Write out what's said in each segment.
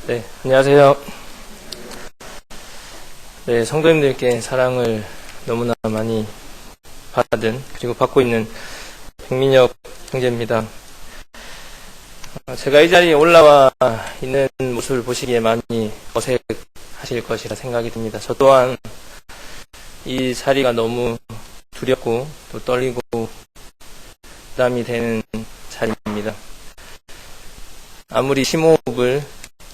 네, 안녕하세요. 네, 성도님들께 사랑을 너무나 많이 받은, 그리고 받고 있는 백민혁 형제입니다. 제가 이 자리에 올라와 있는 모습을 보시기에 많이 어색하실 것이라 생각이 듭니다. 저 또한 이 자리가 너무 두렵고 또 떨리고 부담이 되는 자리입니다. 아무리 심호흡을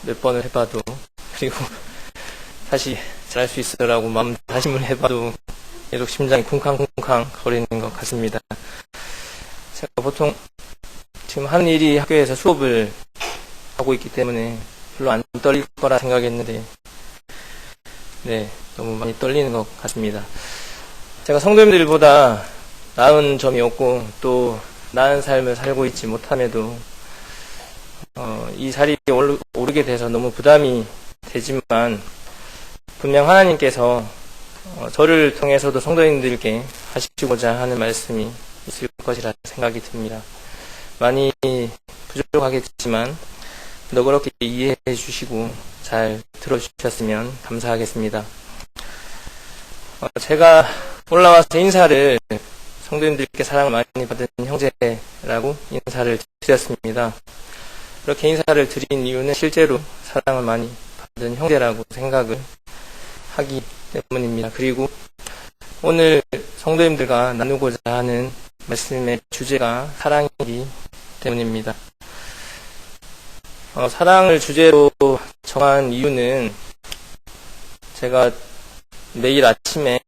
몇 번을 해봐도, 그리고 다시 잘할 수 있으라고 마음 다짐을 해봐도 계속 심장이 쿵쾅쿵쾅 거리는 것 같습니다. 제가 보통 지금 하는 일이 학교에서 수업을 하고 있기 때문에 별로 안 떨릴 거라 생각했는데, 네, 너무 많이 떨리는 것 같습니다. 제가 성도님들보다 나은 점이 없고 또 나은 삶을 살고 있지 못함에도 이 자리에 오르게 돼서 너무 부담이 되지만, 분명 하나님께서 저를 통해서도 성도님들께 하시고자 하는 말씀이 있을 것이라 생각이 듭니다. 많이 부족하겠지만 너그럽게 이해해 주시고 잘 들어주셨으면 감사하겠습니다. 제가 올라와서 인사를, 성도님들께 사랑을 많이 받은 형제라고 인사를 드렸습니다. 그렇게 인사를 드린 이유는 실제로 사랑을 많이 받은 형제라고 생각을 하기 때문입니다. 그리고 오늘 성도님들과 나누고자 하는 말씀의 주제가 사랑이기 때문입니다. 사랑을 주제로 정한 이유는, 제가 매일 아침에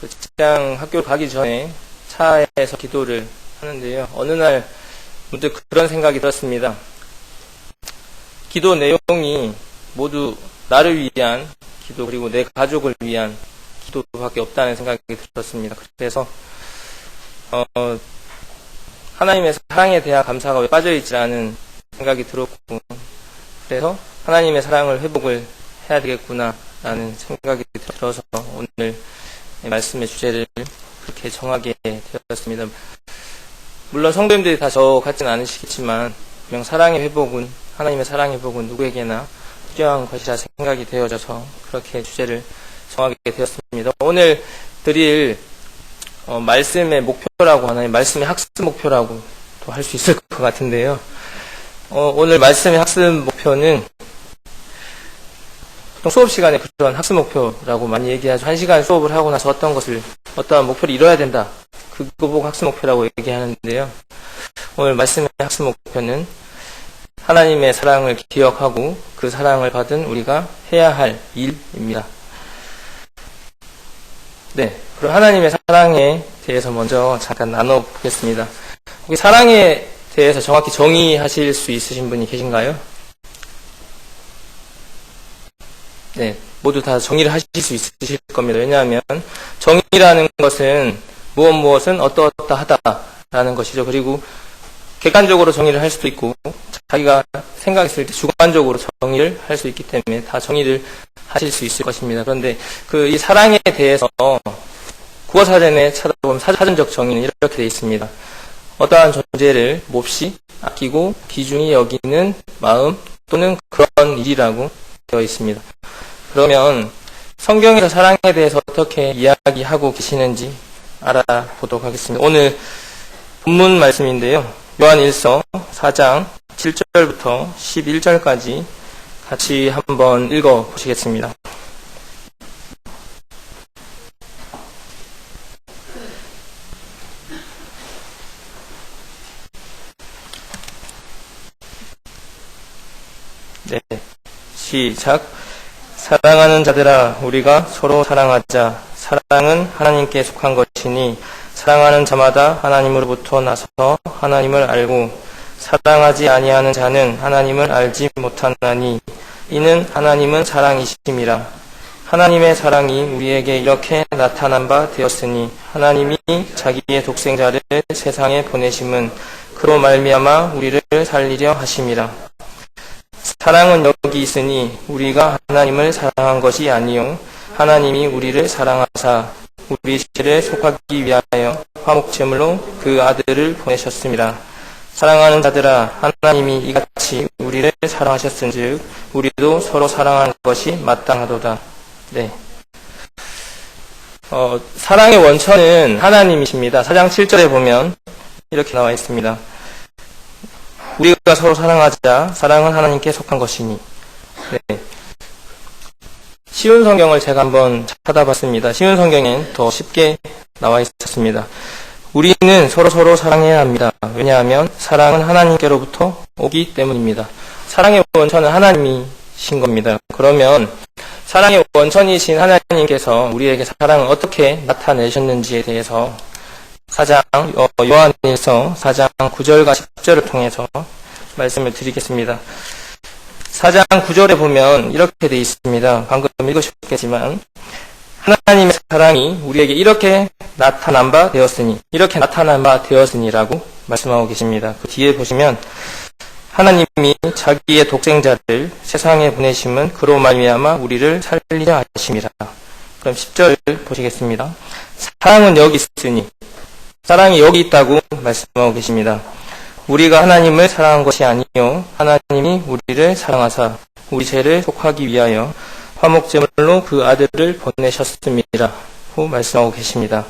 직장 학교 가기 전에 차에서 기도를 하는데요. 어느 날 문득 그런 생각이 들었습니다. 기도 내용이 모두 나를 위한 기도, 그리고 내 가족을 위한 기도밖에 없다는 생각이 들었습니다. 그래서 하나님의 사랑에 대한 감사가 왜 빠져있지 않은 생각이 들었고, 그래서 하나님의 사랑을 회복을 해야 되겠구나 라는 생각이 들어서 오늘 말씀의 주제를 그렇게 정하게 되었습니다. 물론 성도님들이 다 저 같지는 않으시겠지만 분명 사랑의 회복은, 하나님의 사랑의 회복은 누구에게나 필요한 것이라 생각이 되어져서 그렇게 주제를 정하게 되었습니다. 오늘 드릴 말씀의 목표라고 하나요? 말씀의 학습 목표라고 또 할 수 있을 것 같은데요. 오늘 말씀의 학습 목표는, 보통 수업 시간에 그런 학습 목표라고 많이 얘기하죠. 1시간 수업을 하고 나서 어떠한 목표를 이뤄야 된다, 그거 보고 학습 목표라고 얘기하는데요. 오늘 말씀의 학습 목표는 하나님의 사랑을 기억하고 그 사랑을 받은 우리가 해야 할 일입니다. 네, 그럼 하나님의 사랑에 대해서 먼저 잠깐 나눠보겠습니다. 혹시 사랑에 대해서 정확히 정의하실 수 있으신 분이 계신가요? 네, 모두 다 정의를 하실 수 있으실 겁니다. 왜냐하면 정의라는 것은 무엇은 어떠하다라는 것이죠. 그리고 객관적으로 정의를 할 수도 있고, 자기가 생각했을 때 주관적으로 정의를 할 수 있기 때문에 다 정의를 하실 수 있을 것입니다. 그런데 이 사랑에 대해서 국어사전에 찾아보면 사전적 정의는 이렇게 되어 있습니다. 어떠한 존재를 몹시 아끼고 귀중히 여기는 마음 또는 그런 일이라고 되어 있습니다. 그러면 성경에서 사랑에 대해서 어떻게 이야기하고 계시는지 알아보도록 하겠습니다. 오늘 본문 말씀인데요. 요한일서 4장 7절부터 11절까지 같이 한번 읽어보시겠습니다. 네, 시작. 사랑하는 자들아, 우리가 서로 사랑하자. 사랑은 하나님께 속한 것이니 사랑하는 자마다 하나님으로부터 나서 하나님을 알고, 사랑하지 아니하는 자는 하나님을 알지 못하나니 이는 하나님은 사랑이심이라. 하나님의 사랑이 우리에게 이렇게 나타난 바 되었으니, 하나님이 자기의 독생자를 세상에 보내심은 그로 말미암아 우리를 살리려 하심이라. 사랑은 여기 있으니 우리가 하나님을 사랑한 것이 아니요 하나님이 우리를 사랑하사 우리 죄를 속하기 위하여 화목제물로 그 아들을 보내셨습니다. 사랑하는 자들아, 하나님이 이같이 우리를 사랑하셨은즉 우리도 서로 사랑하는 것이 마땅하도다. 네. 사랑의 원천은 하나님이십니다. 4장 7절에 보면 이렇게 나와 있습니다. 우리가 서로 사랑하자. 사랑은 하나님께 속한 것이니. 네. 쉬운 성경을 제가 한번 찾아봤습니다. 쉬운 성경엔 더 쉽게 나와 있었습니다. 우리는 서로 사랑해야 합니다. 왜냐하면 사랑은 하나님께로부터 오기 때문입니다. 사랑의 원천은 하나님이신 겁니다. 그러면 사랑의 원천이신 하나님께서 우리에게 사랑을 어떻게 나타내셨는지에 대해서 요한일서 4장 9절과 10절을 통해서 말씀을 드리겠습니다. 4장 9절에 보면 이렇게 되어 있습니다. 방금 읽으셨겠지만 하나님의 사랑이 우리에게 이렇게 나타난 바 되었으니라고 말씀하고 계십니다. 그 뒤에 보시면 하나님이 자기의 독생자를 세상에 보내심은 그로 말미암아 우리를 살리려 하심이라. 그럼 10절 보시겠습니다. 사랑은 여기 있으니, 사랑이 여기 있다고 말씀하고 계십니다. 우리가 하나님을 사랑한 것이 아니요 하나님이 우리를 사랑하사 우리 죄를 속하기 위하여 화목제물로 그 아들을 보내셨음이라고 말씀하고 계십니다.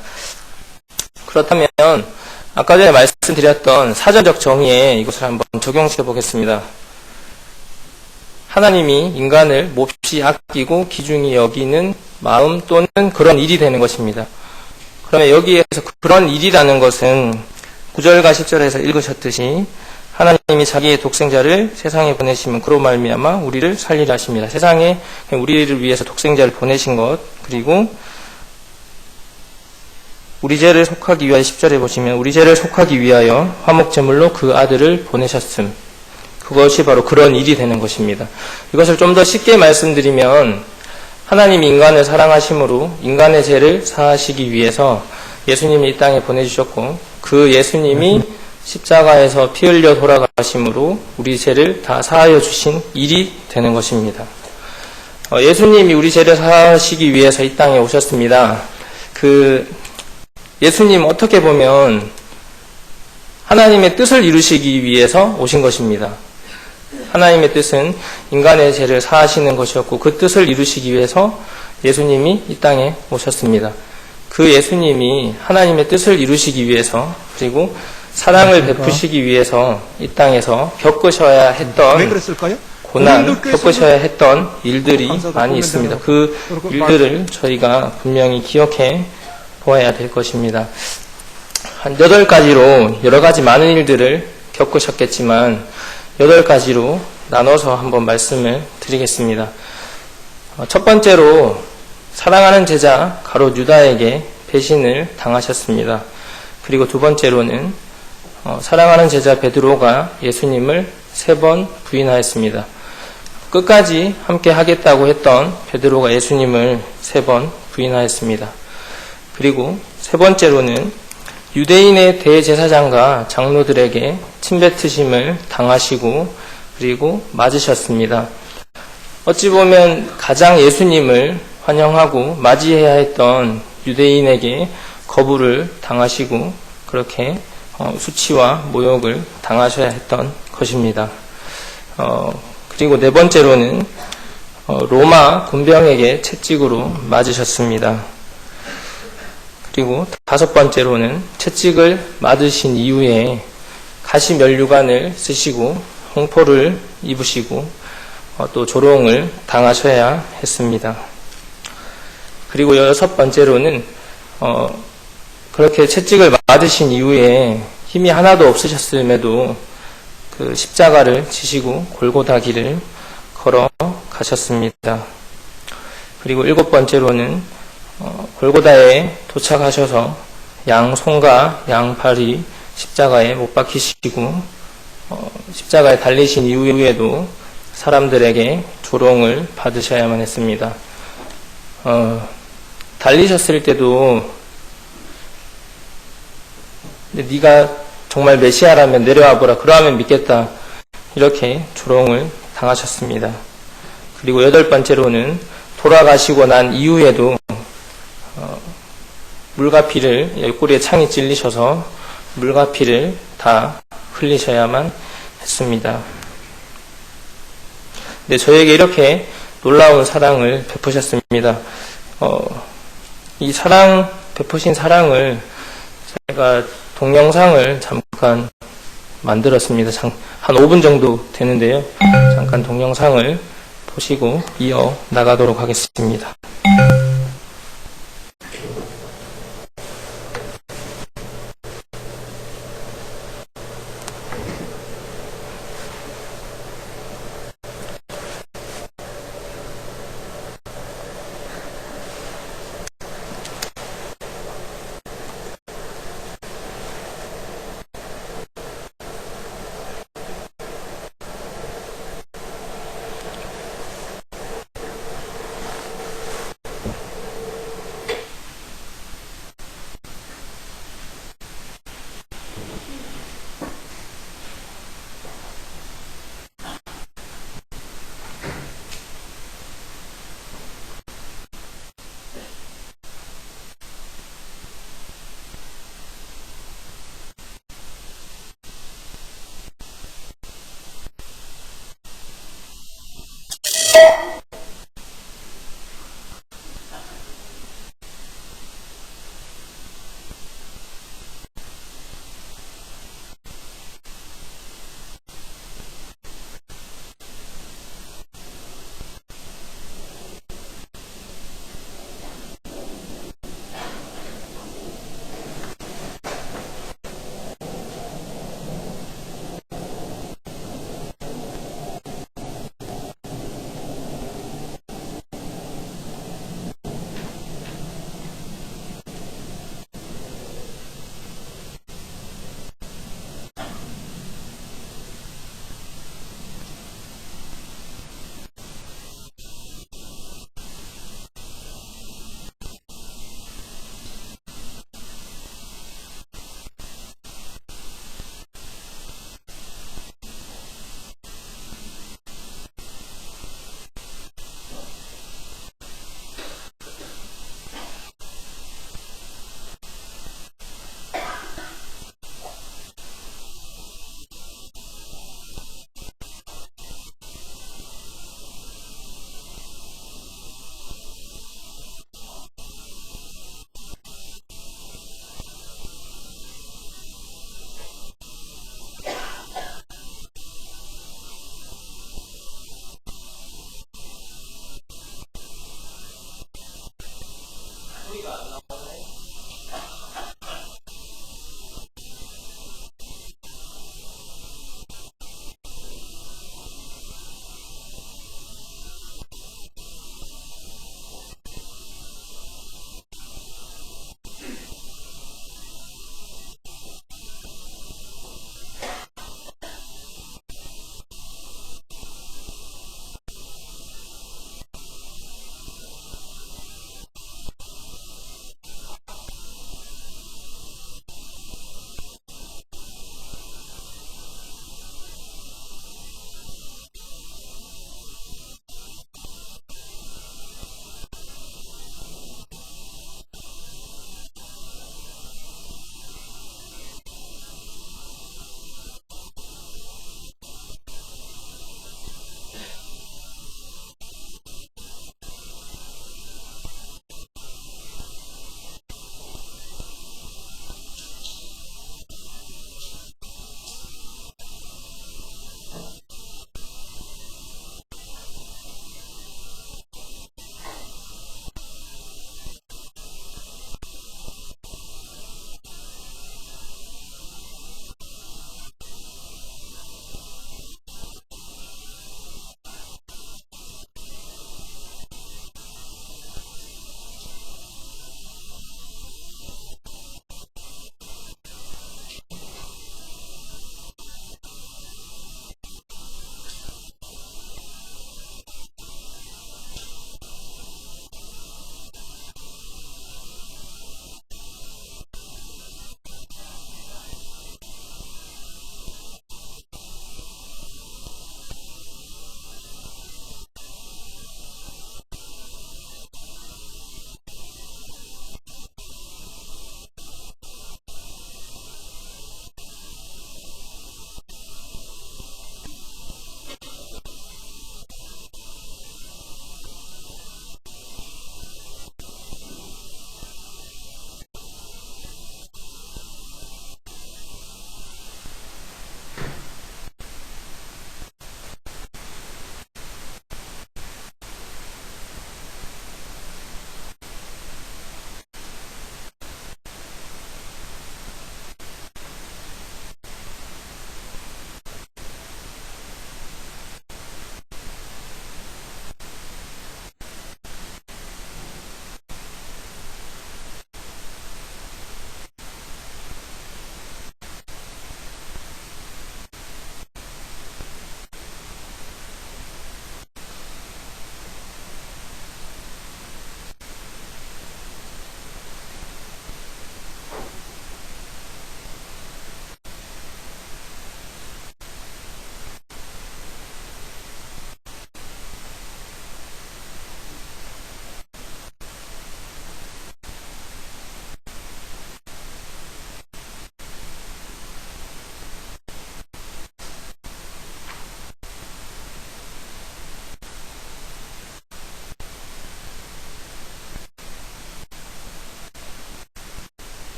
그렇다면 아까 전에 말씀드렸던 사전적 정의에 이것을 한번 적용시켜 보겠습니다. 하나님이 인간을 몹시 아끼고 귀중히 여기는 마음 또는 그런 일이 되는 것입니다. 그러면 여기에서 그런 일이라는 것은 9절과 10절에서 읽으셨듯이 하나님이 자기의 독생자를 세상에 보내시면 그로 말미암아 우리를 살리려 하십니다. 세상에 우리를 위해서 독생자를 보내신 것, 그리고 우리 죄를 속하기 위하여 10절에 보시면 우리 죄를 속하기 위하여 화목제물로 그 아들을 보내셨음. 그것이 바로 그런 일이 되는 것입니다. 이것을 좀 더 쉽게 말씀드리면 하나님이 인간을 사랑하심으로 인간의 죄를 사하시기 위해서 예수님이 이 땅에 보내주셨고 그 예수님이 십자가에서 피 흘려 돌아가심으로 우리 죄를 다 사하여 주신 일이 되는 것입니다. 예수님이 우리 죄를 사하시기 위해서 이 땅에 오셨습니다. 예수님 어떻게 보면 하나님의 뜻을 이루시기 위해서 오신 것입니다. 하나님의 뜻은 인간의 죄를 사하시는 것이었고 그 뜻을 이루시기 위해서 예수님이 이 땅에 오셨습니다. 그 예수님이 하나님의 뜻을 이루시기 위해서 그리고 사랑을 베푸시기 위해서 이 땅에서 겪으셔야 했던 고난, 겪으셔야 했던 일들이 많이 있습니다. 그 일들을 저희가 분명히 기억해 보아야 될 것입니다. 한 8가지로 여러 가지 많은 일들을 겪으셨겠지만 8가지로 나눠서 한번 말씀을 드리겠습니다. 첫 번째로 사랑하는 제자 가롯 유다에게 배신을 당하셨습니다. 그리고 두 번째로는 사랑하는 제자 베드로가 예수님을 3번 부인하였습니다. 끝까지 함께 하겠다고 했던 베드로가 예수님을 3번 부인하였습니다. 그리고 세 번째로는 유대인의 대제사장과 장로들에게 침뱉으심을 당하시고 그리고 맞으셨습니다. 어찌 보면 가장 예수님을 환영하고 맞이해야 했던 유대인에게 거부를 당하시고 그렇게 수치와 모욕을 당하셔야 했던 것입니다. 그리고 네 번째로는 로마 군병에게 채찍으로 맞으셨습니다. 그리고 5번째로는 채찍을 맞으신 이후에 가시면류관을 쓰시고 홍포를 입으시고 또 조롱을 당하셔야 했습니다. 그리고 6번째로는 그렇게 채찍을 맞으신 이후에 힘이 하나도 없으셨음에도 그 십자가를 지시고 골고다 길을 걸어 가셨습니다. 그리고 7번째로는 골고다에 도착하셔서 양손과 양팔이 십자가에 못 박히시고 십자가에 달리신 이후에도 사람들에게 조롱을 받으셔야만 했습니다. 달리셨을 때도 네가 정말 메시아라면 내려와 보라. 그러하면 믿겠다. 이렇게 조롱을 당하셨습니다. 그리고 8번째로는 돌아가시고 난 이후에도 물과 피를 옆구리에 창이 찔리셔서 물과 피를 다 흘리셔야만 했습니다. 네, 저에게 이렇게 놀라운 사랑을 베푸셨습니다. 이 베푸신 사랑을 제가 동영상을 잠깐 만들었습니다. 한 5분 정도 되는데요. 잠깐 동영상을 보시고 이어 나가도록 하겠습니다.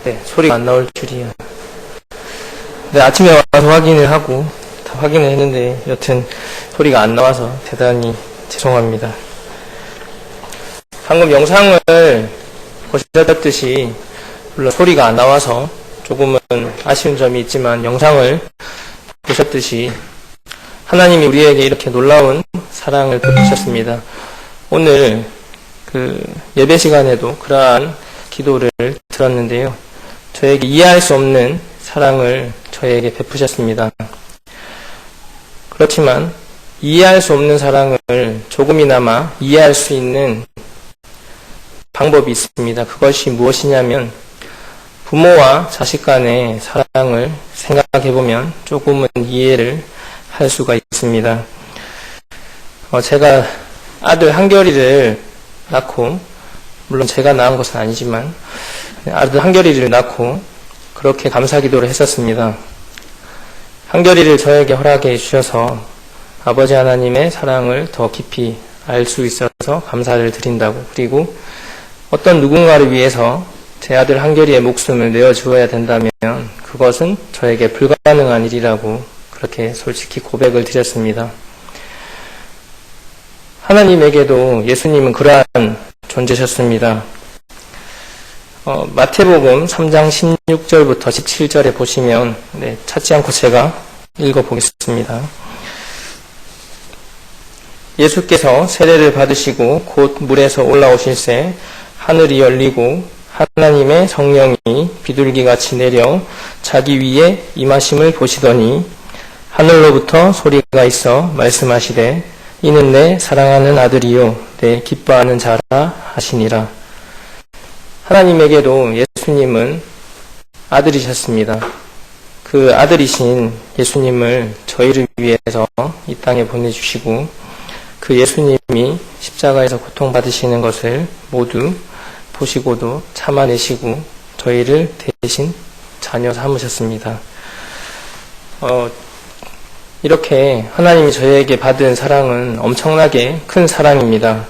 네, 소리가 안 나올 줄이야. 네, 아침에 와서 확인을 하고 다 확인을 했는데 여튼 소리가 안 나와서 대단히 죄송합니다. 방금 영상을 보셨듯이 물론 소리가 안 나와서 조금은 아쉬운 점이 있지만 영상을 보셨듯이 하나님이 우리에게 이렇게 놀라운 사랑을 베푸셨습니다. 오늘 예배 시간에도 그러한 기도를 들었는데요. 저에게 이해할 수 없는 사랑을 저에게 베푸셨습니다. 그렇지만 이해할 수 없는 사랑을 조금이나마 이해할 수 있는 방법이 있습니다. 그것이 무엇이냐면 부모와 자식 간의 사랑을 생각해보면 조금은 이해를 할 수가 있습니다. 제가 아들 한결이를 낳고, 물론 제가 낳은 것은 아니지만 아들 한결이를 낳고 그렇게 감사기도를 했었습니다. 한결이를 저에게 허락해 주셔서 아버지 하나님의 사랑을 더 깊이 알 수 있어서 감사를 드린다고, 그리고 어떤 누군가를 위해서 제 아들 한결이의 목숨을 내어주어야 된다면 그것은 저에게 불가능한 일이라고 그렇게 솔직히 고백을 드렸습니다. 하나님에게도 예수님은 그러한 존재셨습니다. 마태복음 3장 16절부터 17절에 보시면 찾지 않고 제가 읽어보겠습니다. 예수께서 세례를 받으시고 곧 물에서 올라오실새 하늘이 열리고 하나님의 성령이 비둘기같이 내려 자기 위에 임하심을 보시더니 하늘로부터 소리가 있어 말씀하시되 이는 내 사랑하는 아들이요 내 기뻐하는 자라 하시니라. 하나님에게도 예수님은 아들이셨습니다. 그 아들이신 예수님을 저희를 위해서 이 땅에 보내주시고 그 예수님이 십자가에서 고통받으시는 것을 모두 보시고도 참아내시고 저희를 대신 자녀 삼으셨습니다. 이렇게 하나님이 저희에게 받은 사랑은 엄청나게 큰 사랑입니다.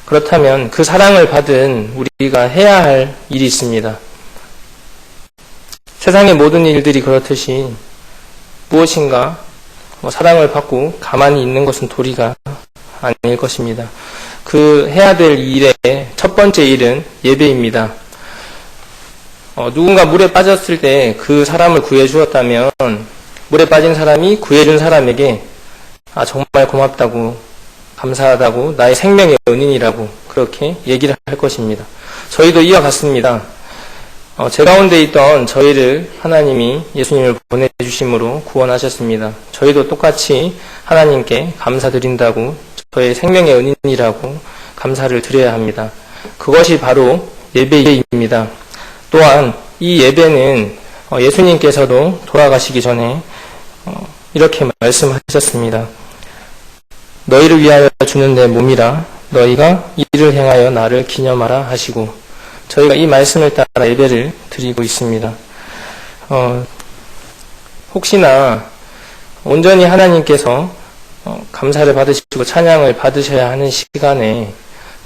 그렇다면 그 사랑을 받은 우리가 해야 할 일이 있습니다. 세상의 모든 일들이 그렇듯이 무엇인가 사랑을 받고 가만히 있는 것은 도리가 아닐 것입니다. 그 해야 될 일의 첫 번째 일은 예배입니다. 누군가 물에 빠졌을 때 그 사람을 구해주었다면 물에 빠진 사람이 구해준 사람에게 정말 고맙다고, 감사하다고, 나의 생명의 은인이라고 그렇게 얘기를 할 것입니다. 저희도 이와 같습니다. 제 가운데 있던 저희를 하나님이 예수님을 보내주심으로 구원하셨습니다. 저희도 똑같이 하나님께 감사드린다고, 저의 생명의 은인이라고 감사를 드려야 합니다. 그것이 바로 예배입니다. 또한 이 예배는 예수님께서도 돌아가시기 전에 이렇게 말씀하셨습니다. 너희를 위하여 주는 내 몸이라 너희가 이를 행하여 나를 기념하라 하시고, 저희가 이 말씀을 따라 예배를 드리고 있습니다. 혹시나 온전히 하나님께서 감사를 받으시고 찬양을 받으셔야 하는 시간에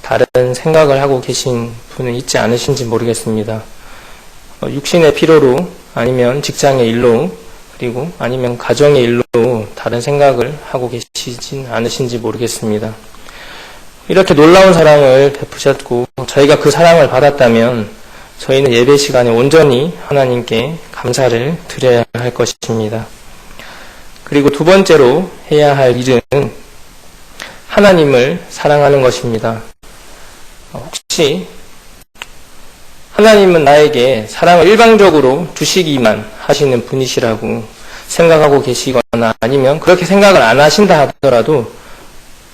다른 생각을 하고 계신 분은 있지 않으신지 모르겠습니다. 육신의 피로로, 아니면 직장의 일로, 그리고 아니면 가정의 일로 다른 생각을 하고 계시진 않으신지 모르겠습니다. 이렇게 놀라운 사랑을 베푸셨고 저희가 그 사랑을 받았다면 저희는 예배 시간에 온전히 하나님께 감사를 드려야 할 것입니다. 그리고 두 번째로 해야 할 일은 하나님을 사랑하는 것입니다. 혹시 하나님은 나에게 사랑을 일방적으로 주시기만 하시는 분이시라고 생각하고 계시거나 아니면 그렇게 생각을 안 하신다 하더라도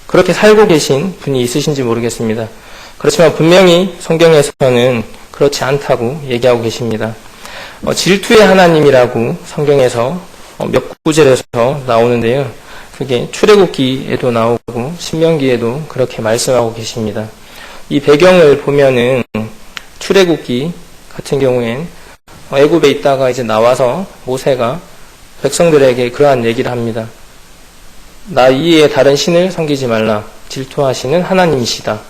그렇게 살고 계신 분이 있으신지 모르겠습니다. 그렇지만 분명히 성경에서는 그렇지 않다고 얘기하고 계십니다. 질투의 하나님이라고 성경에서 몇 구절에서 나오는데요. 그게 출애굽기에도 나오고 신명기에도 그렇게 말씀하고 계십니다. 이 배경을 보면은 출애굽기 같은 경우엔 애굽에 있다가 이제 나와서 모세가 백성들에게 그러한 얘기를 합니다. 나 이외에 다른 신을 섬기지 말라. 질투하시는 하나님이시다.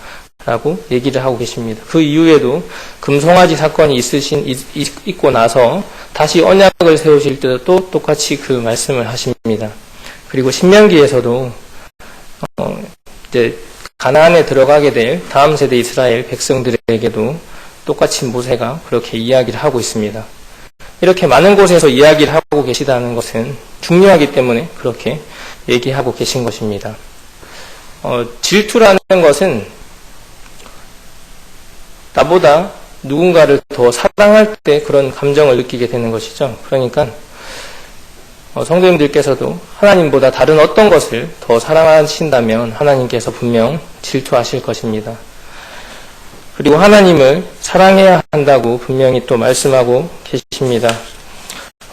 라고 얘기를 하고 계십니다. 그 이후에도 금송아지 사건이 있고 나서 다시 언약을 세우실 때도 또 똑같이 그 말씀을 하십니다. 그리고 신명기에서도 이제 가나안에 들어가게 될 다음 세대 이스라엘 백성들에게도 똑같이 모세가 그렇게 이야기를 하고 있습니다. 이렇게 많은 곳에서 이야기를 하고 계시다는 것은 중요하기 때문에 그렇게 얘기하고 계신 것입니다. 질투라는 것은 나보다 누군가를 더 사랑할 때 그런 감정을 느끼게 되는 것이죠. 그러니까 성도님들께서도 하나님보다 다른 어떤 것을 더 사랑하신다면 하나님께서 분명 질투하실 것입니다. 그리고 하나님을 사랑해야 한다고 분명히 또 말씀하고 계십니다.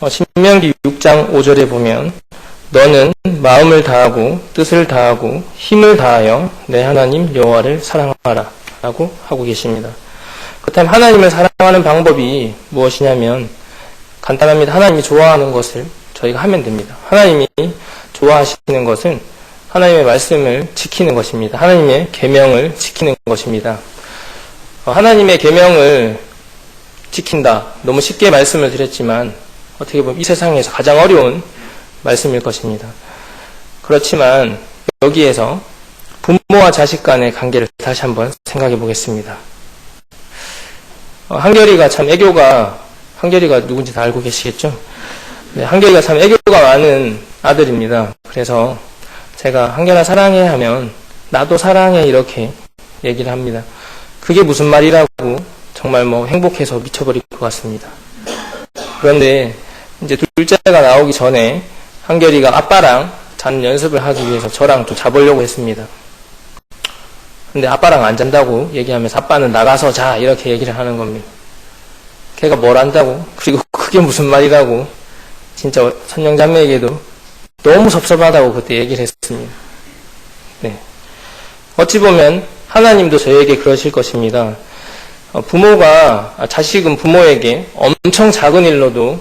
신명기 6장 5절에 보면 너는 마음을 다하고 뜻을 다하고 힘을 다하여 내 하나님 여호와를 사랑하라 라고 하고 계십니다. 그렇다면 하나님을 사랑하는 방법이 무엇이냐면 간단합니다. 하나님이 좋아하는 것을 저희가 하면 됩니다. 하나님이 좋아하시는 것은 하나님의 말씀을 지키는 것입니다. 하나님의 계명을 지키는 것입니다. 하나님의 계명을 지킨다. 너무 쉽게 말씀을 드렸지만 어떻게 보면 이 세상에서 가장 어려운 말씀일 것입니다. 그렇지만 여기에서 부모와 자식 간의 관계를 다시 한번 생각해 보겠습니다. 한결이가 누군지 다 알고 계시겠죠? 네, 한결이가 참 애교가 많은 아들입니다. 그래서 제가 한결아 사랑해 하면 나도 사랑해 이렇게 얘기를 합니다. 그게 무슨 말이라고 정말 행복해서 미쳐버릴 것 같습니다. 그런데 이제 둘째가 나오기 전에 한결이가 아빠랑 자는 연습을 하기 위해서 저랑 또 자보려고 했습니다. 근데 아빠랑 안 잔다고 얘기하면서 아빠는 나가서 자 이렇게 얘기를 하는 겁니다. 걔가 뭘 안다고? 그리고 그게 무슨 말이라고 진짜 선영자매에게도 너무 섭섭하다고 그때 얘기를 했습니다. 네. 어찌 보면 하나님도 저에게 그러실 것입니다. 자식은 부모에게 엄청 작은 일로도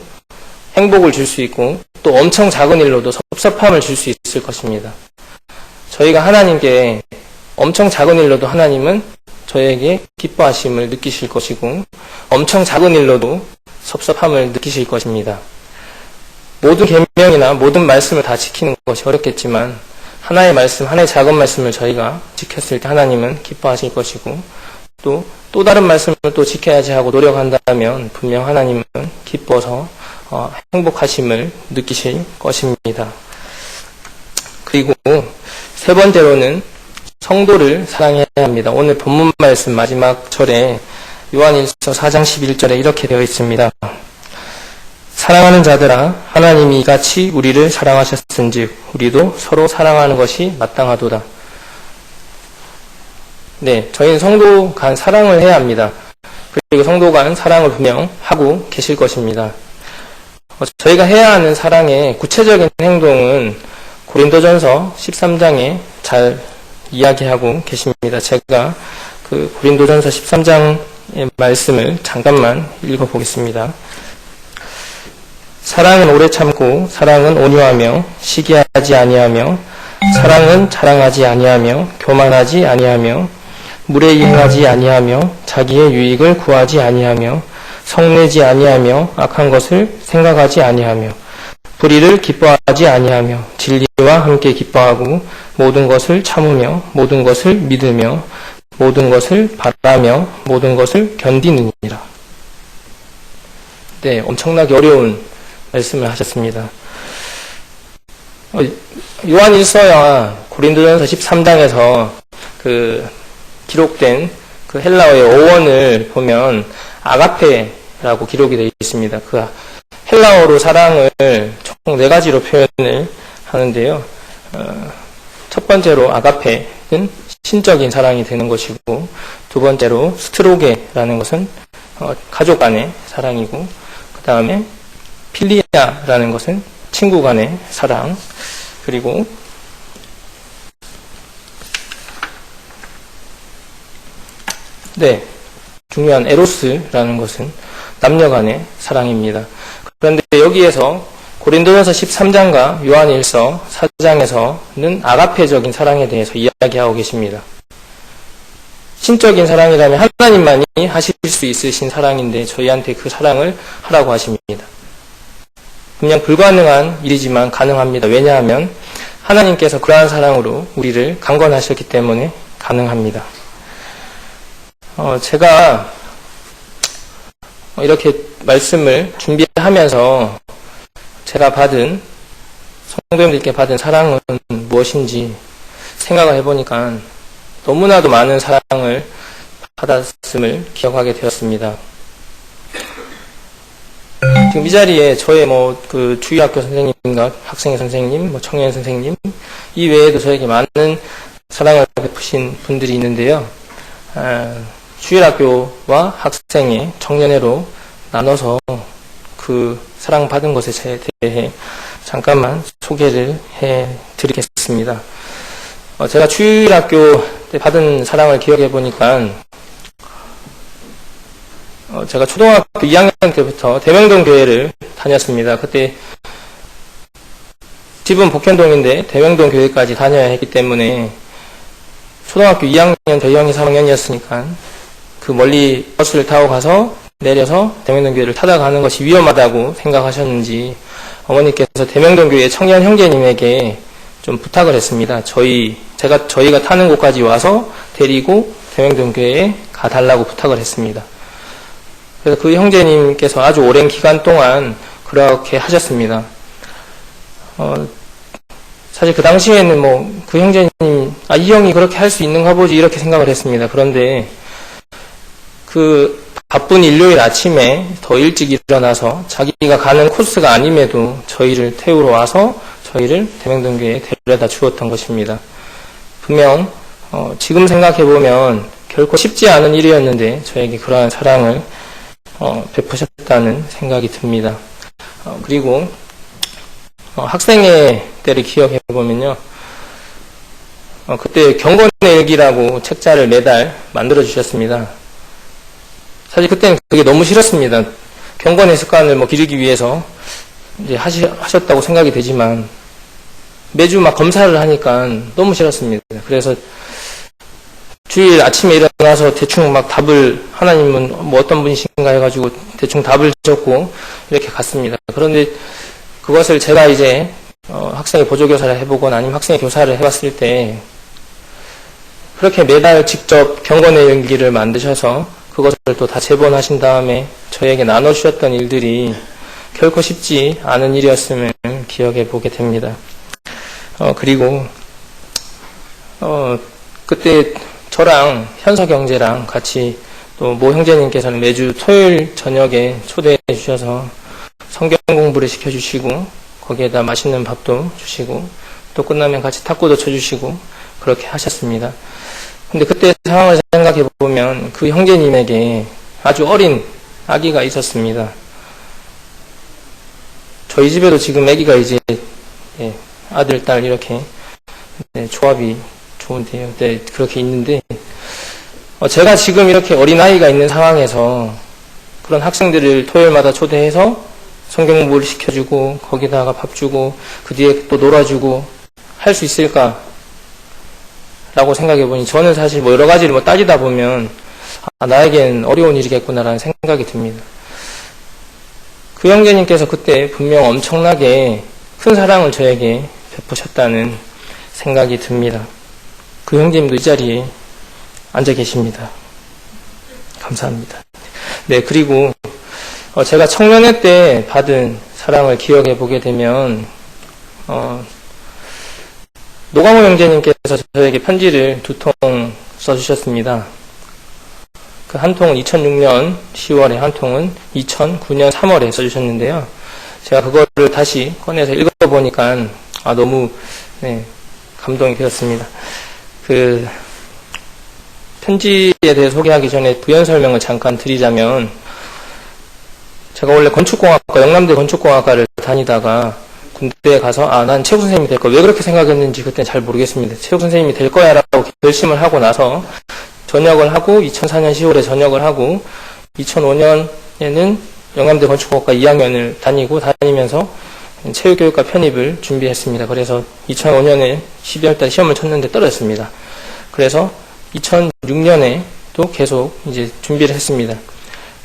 행복을 줄 수 있고 또 엄청 작은 일로도 섭섭함을 줄 수 있을 것입니다. 저희가 하나님께 엄청 작은 일로도 하나님은 저에게 기뻐하심을 느끼실 것이고 엄청 작은 일로도 섭섭함을 느끼실 것입니다. 모든 계명이나 모든 말씀을 다 지키는 것이 어렵겠지만 하나의 말씀, 하나의 작은 말씀을 저희가 지켰을 때 하나님은 기뻐하실 것이고 또 다른 말씀을 또 지켜야지 하고 노력한다면 분명 하나님은 기뻐서 행복하심을 느끼실 것입니다. 그리고 세 번째로는 성도를 사랑해야 합니다. 오늘 본문 말씀 마지막 절에 요한일서 4장 11절에 이렇게 되어 있습니다. 사랑하는 자들아 하나님이 이같이 우리를 사랑하셨은즉 우리도 서로 사랑하는 것이 마땅하도다. 네, 저희는 성도 간 사랑을 해야 합니다. 그리고 성도 간 사랑을 분명 하고 계실 것입니다. 저희가 해야 하는 사랑의 구체적인 행동은 고린도전서 13장에 잘 이야기하고 계십니다. 제가 그 고린도전서 13장의 말씀을 잠깐만 읽어보겠습니다. 사랑은 오래 참고 사랑은 온유하며 시기하지 아니하며 사랑은 자랑하지 아니하며 교만하지 아니하며 물에 이행하지 아니하며 자기의 유익을 구하지 아니하며 성내지 아니하며 악한 것을 생각하지 아니하며 불의를 기뻐하지 아니하며 진리와 함께 기뻐하고 모든 것을 참으며 모든 것을 믿으며 모든 것을 바라며 모든 것을 견디느니라. 네, 엄청나게 어려운 말씀을 하셨습니다. 요한일서와 고린도전서 13장에서 기록된 그 헬라어의 어원을 보면 아가페라고 기록이 되어 있습니다. 그 헬라어로 사랑을 총 4가지로 표현을 하는데요. 첫 번째로 아가페는 신적인 사랑이 되는 것이고, 두 번째로 스트로게라는 것은 가족 간의 사랑이고, 그 다음에 필리아라는 것은 친구 간의 사랑, 그리고 중요한 에로스라는 것은 남녀 간의 사랑입니다. 그런데 여기에서 고린도전서 13장과 요한일서 4장에서는 아가페적인 사랑에 대해서 이야기하고 계십니다. 신적인 사랑이라면 하나님만이 하실 수 있으신 사랑인데 저희한테 그 사랑을 하라고 하십니다. 그냥 불가능한 일이지만 가능합니다. 왜냐하면 하나님께서 그러한 사랑으로 우리를 강권하셨기 때문에 가능합니다. 제가 이렇게 말씀을 준비하면서 제가 받은, 성도님들께 받은 사랑은 무엇인지 생각을 해보니까 너무나도 많은 사랑을 받았음을 기억하게 되었습니다. 지금 이 자리에 저의 그 주일학교 선생님과 학생회 선생님, 청년 선생님, 이 외에도 저에게 많은 사랑을 베푸신 분들이 있는데요. 주일학교와 학생회, 청년회로 나눠서 그 사랑받은 것에 대해 잠깐만 소개를 해드리겠습니다. 제가 주일학교 때 받은 사랑을 기억해 보니까 제가 초등학교 2학년 때부터 대명동 교회를 다녔습니다. 그때 집은 복현동인데 대명동 교회까지 다녀야 했기 때문에 초등학교 2학년 저희 형이 3학년이었으니까 그 멀리 버스를 타고 가서 내려서 대명동 교회를 타다 가는 것이 위험하다고 생각하셨는지 어머니께서 대명동 교회 청년 형제님에게 좀 부탁을 했습니다. 저희가 타는 곳까지 와서 데리고 대명동 교회에 가달라고 부탁을 했습니다. 그래서 그 형제님께서 아주 오랜 기간 동안 그렇게 하셨습니다. 사실 그 당시에는 그 형제님, 이 형이 그렇게 할 수 있는가 보지 이렇게 생각을 했습니다. 그런데 그 바쁜 일요일 아침에 더 일찍 일어나서 자기가 가는 코스가 아님에도 저희를 태우러 와서 저희를 대명동교회에 데려다 주었던 것입니다. 분명 지금 생각해보면 결코 쉽지 않은 일이었는데 저에게 그러한 사랑을 베푸셨다는 생각이 듭니다. 그리고 학생회 때를 기억해보면요. 그때 경건의 일기라고 책자를 매달 만들어주셨습니다. 사실 그때는 그게 너무 싫었습니다. 경건의 습관을 기르기 위해서 이제 하셨다고 생각이 되지만 매주 검사를 하니까 너무 싫었습니다. 그래서 주일 아침에 일어나서 대충 답을, 하나님은 어떤 분이신가 해가지고 대충 답을 적고 이렇게 갔습니다. 그런데 그것을 제가 이제 학생의 보조교사를 해보거나 아니면 학생의 교사를 해봤을 때 그렇게 매달 직접 경건의 일기를 만드셔서 그것을 또 다 제본하신 다음에 저에게 나눠주셨던 일들이 결코 쉽지 않은 일이었음을 기억해 보게 됩니다. 그리고 그때 저랑 현석 형제랑 같이 또 모 형제님께서는 매주 토요일 저녁에 초대해 주셔서 성경 공부를 시켜주시고 거기에다 맛있는 밥도 주시고 또 끝나면 같이 탁구도 쳐주시고 그렇게 하셨습니다. 근데 그때 상황을 생각해 보면 그 형제님에게 아주 어린 아기가 있었습니다. 저희 집에도 지금 아기가 이제 아들, 딸 이렇게 조합이 좋은데요. 그렇게 있는데 제가 지금 이렇게 어린아이가 있는 상황에서 그런 학생들을 토요일마다 초대해서 성경 공부를 시켜주고 거기다가 밥 주고 그 뒤에 또 놀아주고 할 수 있을까? 라고 생각해보니 저는 사실 여러 가지를 따지다 보면 나에겐 어려운 일이겠구나라는 생각이 듭니다. 그 형제님께서 그때 분명 엄청나게 큰 사랑을 저에게 베푸셨다는 생각이 듭니다. 그 형제님도 이 자리에 앉아 계십니다. 감사합니다. 네, 그리고 제가 청년회 때 받은 사랑을 기억해 보게 되면 노광호 형제님께서 저에게 편지를 2통 써주셨습니다. 그 한 통은 2006년 10월에 한 통은 2009년 3월에 써주셨는데요. 제가 그거를 다시 꺼내서 읽어보니까 너무 감동이 되었습니다. 그 편지에 대해 소개하기 전에 부연 설명을 잠깐 드리자면 제가 원래 건축공학과, 영남대 건축공학과를 다니다가 군대에 가서 난 체육 선생님이 될 거야. 왜 그렇게 생각했는지 그때는 잘 모르겠습니다. 체육 선생님이 될 거야 라고 결심을 하고 나서 전역을 하고 2004년 10월에 전역을 하고 2005년에는 영남대 건축공학과 2학년을 다니면서 체육교육과 편입을 준비했습니다. 그래서 2005년에 12월달 시험을 쳤는데 떨어졌습니다. 그래서 2006년에 또 계속 이제 준비를 했습니다.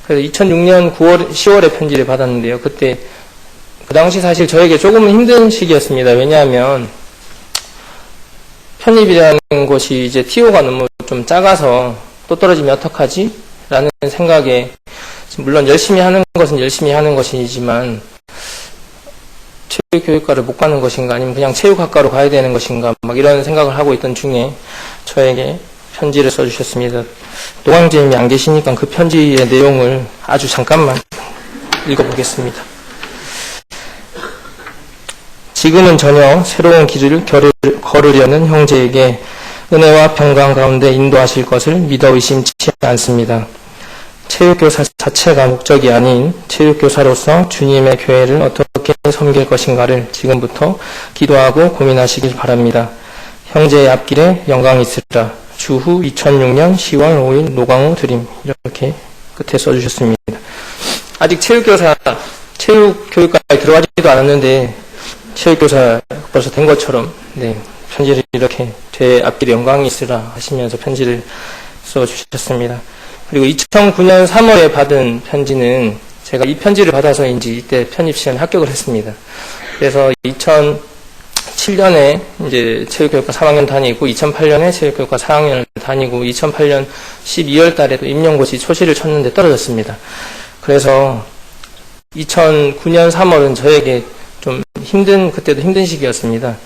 그래서 2006년 10월에 편지를 받았는데요. 그 당시 사실 저에게 조금은 힘든 시기였습니다. 왜냐하면 편입이라는 것이 이제 TO가 너무 좀 작아서 또 떨어지면 어떡하지? 라는 생각에, 물론 열심히 하는 것은 열심히 하는 것이지만 체육교육과를 못 가는 것인가, 아니면 그냥 체육학과로 가야 되는 것인가, 막 이런 생각을 하고 있던 중에 저에게 편지를 써주셨습니다. 노광재님이 안 계시니까 그 편지의 내용을 아주 잠깐만 읽어보겠습니다. 지금은 전혀 새로운 길을 걸으려는 형제에게 은혜와 평강 가운데 인도하실 것을 믿어 의심치 않습니다. 체육교사 자체가 목적이 아닌 체육교사로서 주님의 교회를 어떻게 섬길 것인가를 지금부터 기도하고 고민하시길 바랍니다. 형제의 앞길에 영광이 있으리라. 주후 2006년 10월 5일 노광우 드림. 이렇게 끝에 써주셨습니다. 아직 체육교육과에 들어가지도 않았는데 체육교사 벌써 된 것처럼 편지를 이렇게 제 앞길에 영광이 있으라 하시면서 편지를 써주셨습니다. 그리고 2009년 3월에 받은 편지는 제가 이 편지를 받아서인지 이때 편입시험에 합격을 했습니다. 그래서 2007년에 이제 체육교육과 3학년 다니고 2008년에 체육교육과 4학년을 다니고 2008년 12월 달에도 임용고시 초시를 쳤는데 떨어졌습니다. 그래서 2009년 3월은 저에게 좀 그때도 힘든 시기였습니다.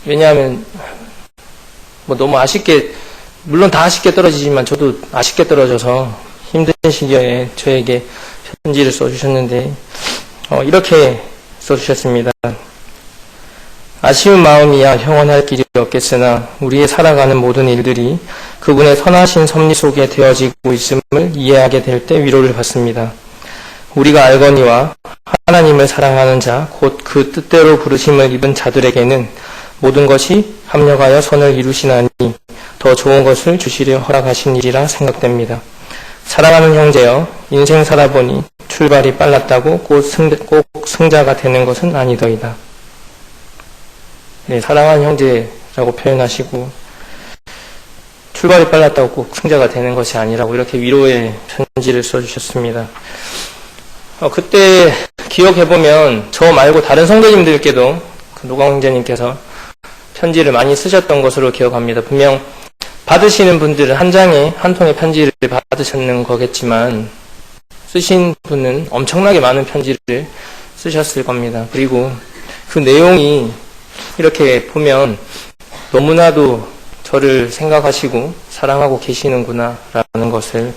왜냐하면 너무 아쉽게, 물론 다 아쉽게 떨어지지만 저도 아쉽게 떨어져서 힘든 시기에 저에게 편지를 써주셨는데 이렇게 써주셨습니다. 아쉬운 마음이야 형언할 길이 없겠으나 우리의 살아가는 모든 일들이 그분의 선하신 섭리 속에 되어지고 있음을 이해하게 될 때 위로를 받습니다. 우리가 알거니와 하나님을 사랑하는 자, 곧 그 뜻대로 부르심을 입은 자들에게는 모든 것이 합력하여 선을 이루시나니 더 좋은 것을 주시려 허락하신 일이라 생각됩니다. 사랑하는 형제여, 인생 살아보니 출발이 빨랐다고 꼭 승자가 되는 것은 아니더이다. 사랑하는 형제라고 표현하시고 출발이 빨랐다고 꼭 승자가 되는 것이 아니라고 이렇게 위로의 편지를 써주셨습니다. 그때 기억해보면 저 말고 다른 성도님들께도 노광재님께서 편지를 많이 쓰셨던 것으로 기억합니다. 분명 받으시는 분들은 한 통의 편지를 받으셨는 거겠지만 쓰신 분은 엄청나게 많은 편지를 쓰셨을 겁니다. 그리고 그 내용이 이렇게 보면 너무나도 저를 생각하시고 사랑하고 계시는구나 라는 것을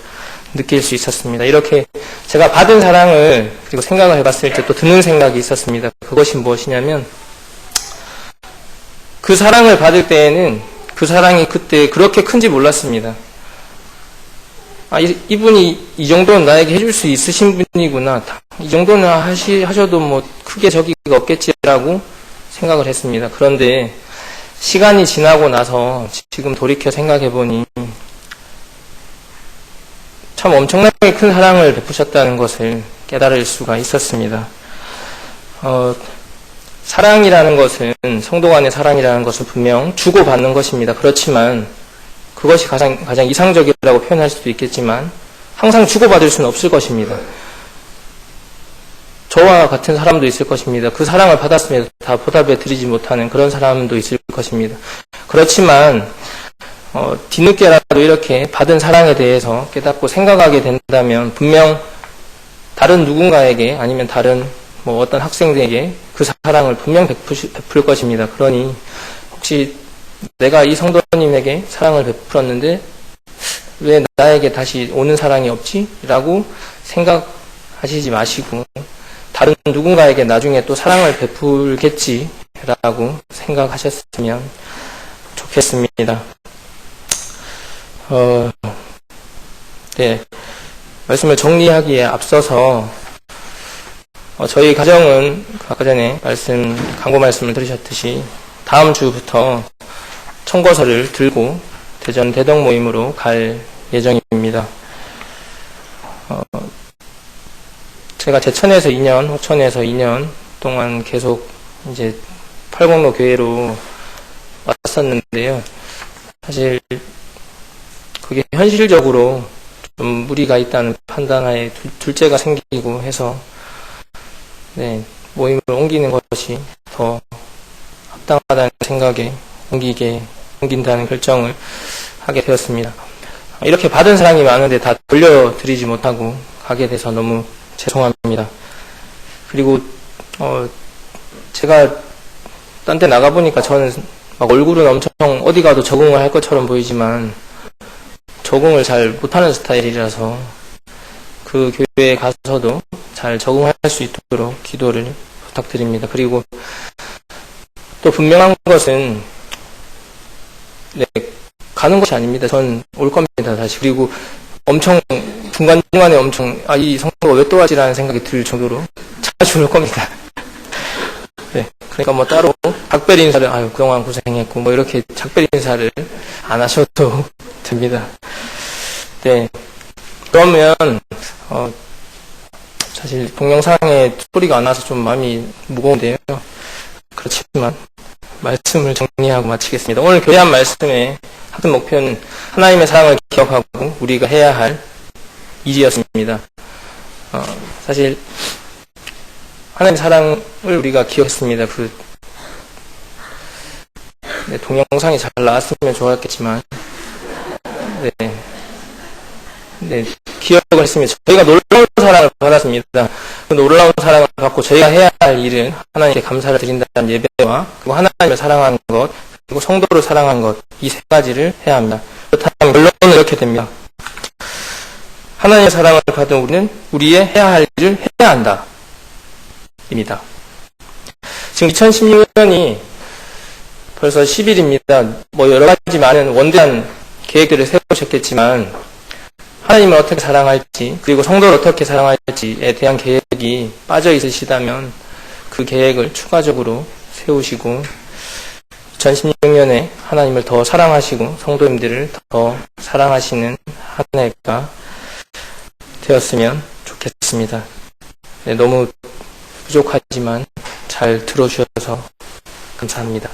느낄 수 있었습니다. 이렇게 제가 받은 사랑을 그리고 생각을 해봤을 때 또 드는 생각이 있었습니다. 그것이 무엇이냐면 그 사랑을 받을 때에는 그 사랑이 그때 그렇게 큰지 몰랐습니다. 이분이 이 정도는 나에게 해줄 수 있으신 분이구나. 이 정도는 하셔도 크게 저기가 없겠지라고 생각을 했습니다. 그런데 시간이 지나고 나서 지금 돌이켜 생각해보니 참 엄청나게 큰 사랑을 베푸셨다는 것을 깨달을 수가 있었습니다. 사랑이라는 것은, 성도 간의 사랑이라는 것은 분명 주고받는 것입니다. 그렇지만 그것이 가장 이상적이라고 표현할 수도 있겠지만 항상 주고받을 수는 없을 것입니다. 저와 같은 사람도 있을 것입니다. 그 사랑을 받았음에도 다 보답해 드리지 못하는 그런 사람도 있을 것입니다. 그렇지만 뒤늦게라도 이렇게 받은 사랑에 대해서 깨닫고 생각하게 된다면 분명 다른 누군가에게 아니면 다른 어떤 학생들에게 그 사랑을 분명 베풀 것입니다. 그러니 혹시 내가 이 성도님에게 사랑을 베풀었는데 왜 나에게 다시 오는 사랑이 없지? 라고 생각하시지 마시고 다른 누군가에게 나중에 또 사랑을 베풀겠지 라고 생각하셨으면 좋겠습니다. 말씀을 정리하기에 앞서서 저희 가정은 아까 전에 광고 말씀을 들으셨듯이 다음 주부터 청구서를 들고 대전 대덕 모임으로 갈 예정입니다. 제가 제천에서 2년, 호천에서 2년 동안 계속 이제 팔공로 교회로 왔었는데요. 사실 그게 현실적으로 좀 무리가 있다는 판단하에 둘째가 생기고 해서 네, 모임을 옮기는 것이 더 합당하다는 생각에 옮긴다는 결정을 하게 되었습니다. 이렇게 받은 사랑이 많은데 다 돌려드리지 못하고 가게 돼서 너무 죄송합니다. 그리고 제가 딴 데 나가보니까 저는 막 얼굴은 엄청 어디 가도 적응을 할 것처럼 보이지만 적응을 잘 못하는 스타일이라서 그 교회에 가서도 잘 적응할 수 있도록 기도를 부탁드립니다. 그리고 또 분명한 것은 네, 가는 것이 아닙니다. 전 올 겁니다, 다시. 그리고 엄청 중간중간에 엄청 이 성도가 왜 또 하지라는 생각이 들 정도로 자주 올 겁니다. 네, 그러니까 뭐 따로 작별 인사를 그동안 고생했고 뭐 이렇게 작별 인사를 안 하셔도 됩니다. 네, 그러면 사실 동영상에 소리가 안 나서 좀 마음이 무거운데요. 그렇지만 말씀을 정리하고 마치겠습니다. 오늘 교회한 말씀의 학습 목표는 하나님의 사랑을 기억하고 우리가 해야 할 일이었습니다. 사실 하나님의 사랑을 우리가 기억했습니다. 네, 동영상이 잘 나왔으면 좋았겠지만 네, 기억을 했습니다. 저희가 놀라운 사랑을 받았습니다. 그 놀라운 사랑을 받고 저희가 해야 할 일은 하나님께 감사를 드린다는 예배와 그리고 하나님을 사랑하는 것 그리고 성도를 사랑하는 것 이 세 가지를 해야 합니다. 그렇다면 결론은 이렇게 됩니다. 하나님의 사랑을 받은 우리는 우리의 해야 할 일을 해야 한다 입니다. 지금 2016년이 벌써 10일입니다. 뭐 여러 가지 많은 원대한 계획들을 세우셨겠지만 하나님을 어떻게 사랑할지 그리고 성도를 어떻게 사랑할지에 대한 계획이 빠져 있으시다면 그 계획을 추가적으로 세우시고 2016년에 하나님을 더 사랑하시고 성도님들을 더 사랑하시는 한 해가 되었으면 좋겠습니다. 네, 너무 부족하지만 잘 들어주셔서 감사합니다.